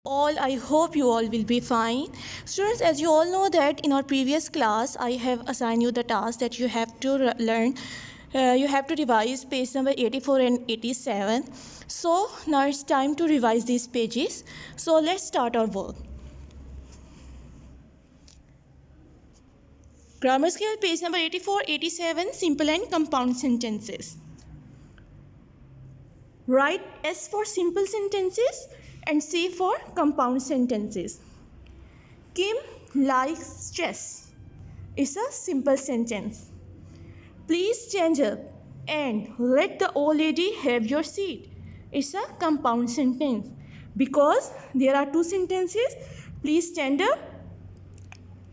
All, I hope you all will be fine. Students, as you all know that in our previous class I have assigned you the task that you have to learn, you have to revise page number 84 and 87. So now it's time to revise these pages. So let's start our work. Grammar scale page number 84, 87, simple and compound sentences. Write S for simple sentences and C for compound sentences. Kim likes chess. It's a simple sentence. Please stand up and let the old lady have your seat. It's a compound sentence. Because there are two sentences. Please stand up.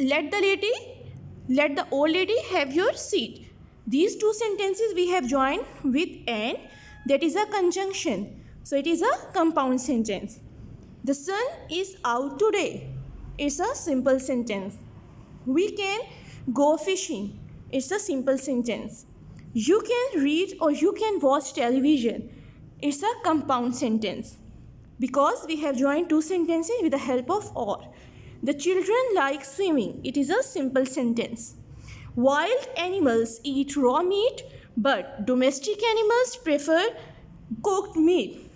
Let the old lady have your seat. These two sentences we have joined with and. That is a conjunction. So it is a compound sentence. The sun is out today. It's a simple sentence. We can go fishing. It's a simple sentence. You can read or you can watch television. It's a compound sentence. Because we have joined two sentences with the help of or. The children like swimming. It is a simple sentence. Wild animals eat raw meat, but domestic animals prefer cooked meat.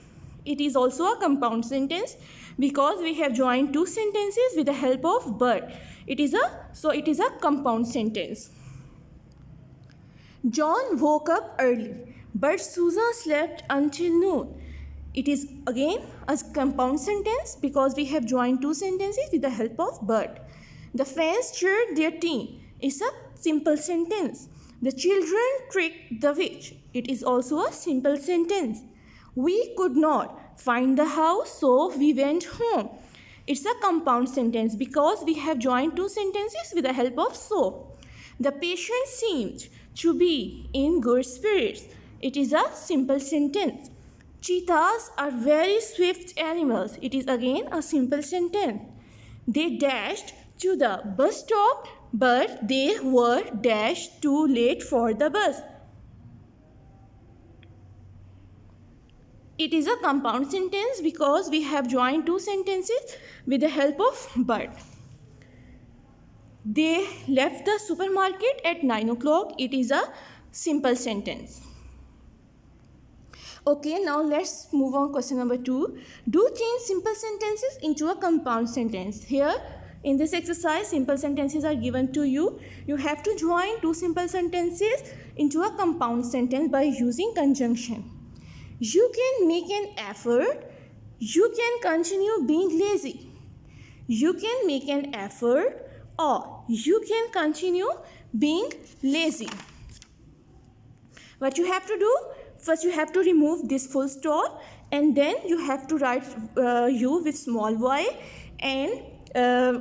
It is also a compound sentence because we have joined two sentences with the help of but. It is a compound sentence. John woke up early, but Susan slept until noon. It is again a compound sentence because we have joined two sentences with the help of but. The friends cheered their team. It's a simple sentence. The children tricked the witch. It is also a simple sentence. We could not find the house, so we went home. It's a compound sentence because we have joined two sentences with the help of so. The patient seemed to be in good spirits. It is a simple sentence. Cheetahs are very swift animals. It is again a simple sentence. They dashed to the bus stop, but they were dashed too late for the bus. It is a compound sentence because we have joined two sentences with the help of but. They left the supermarket at 9 o'clock. It is a simple sentence. Okay, now let's move on question number 2. Do change simple sentences into a compound sentence. Here in this exercise, simple sentences are given to you. You have to join two simple sentences into a compound sentence by using conjunction. You can make an effort. You can continue being lazy. You can make an effort or you can continue being lazy. What you have to do? First you have to remove this full stop and then you have to write you with small y and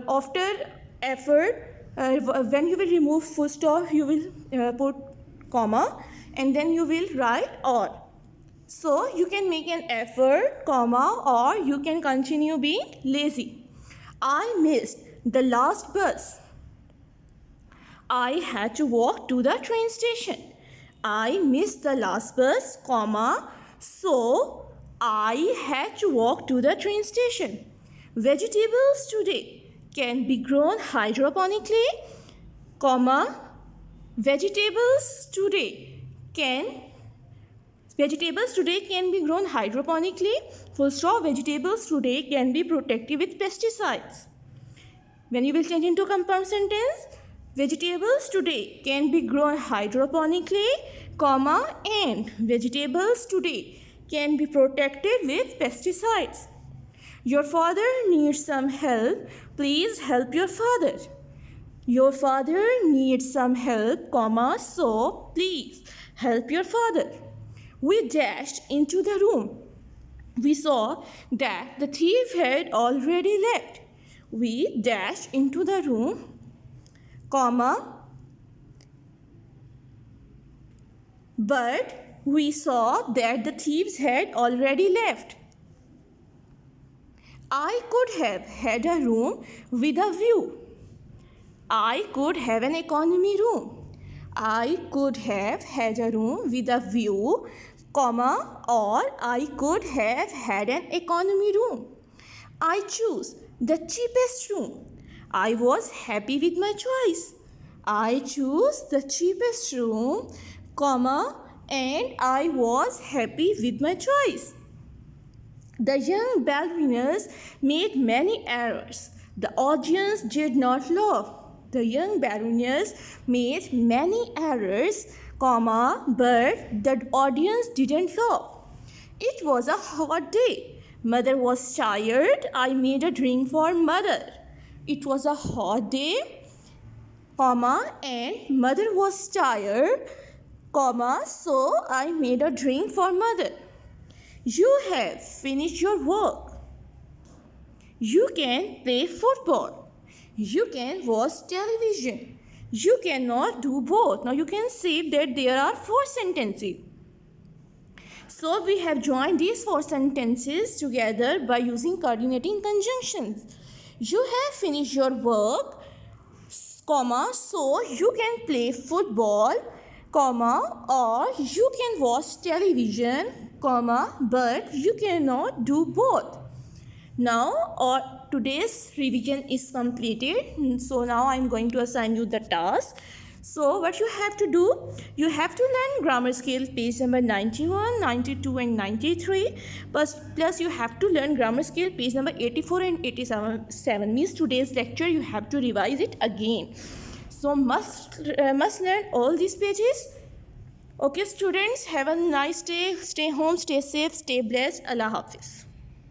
after effort when you will remove full stop you will put comma and then you will write or. So you can make an effort, comma, or you can continue being lazy. I missed the last bus. I had to walk to the train station. I missed the last bus, comma, so I had to walk to the train station. Vegetables today can be grown hydroponically, comma, vegetables today can be grown hydroponically, full stop, vegetables today can be protected with pesticides. When you will change into compound sentence, vegetables today can be grown hydroponically, comma, and vegetables today can be protected with pesticides. Your father needs some help. Please help your father. Your father needs some help, comma, so please help your father. We dashed into the room. We saw that the thief had already left. We dashed into the room, comma, but we saw that the thieves had already left. I could have had a room with a view. I could have an economy room. I could have had a room with a view, comma, or I could have had an economy room. I choose the cheapest room. I was happy with my choice. I choose the cheapest room, comma, and I was happy with my choice. The young ballerinas made many errors. The audience did not laugh. The young ballerinas made many errors, comma, but the audience didn't laugh. It was a hot day. Mother was tired. I made a drink for mother. It was a hot day, comma, and mother was tired, comma, so I made a drink for mother. You have finished your work. You can play football. You can watch television. You cannot do both. Now you can see that there are 4 sentences. So we have joined these 4 sentences together by using coordinating conjunctions. You have finished your work, comma, so you can play football, comma, or you can watch television, comma, but you cannot do both. Now today's revision is completed. So now I am going to assign you the task. So what you have to do, you have to learn grammar scale page number 91, 92 and 93. Plus you have to learn grammar scale page number 84 and 87. Means today's lecture you have to revise it again. So must learn all these pages. Okay students, have a nice day. Stay home, stay safe, stay blessed. Allah Hafiz.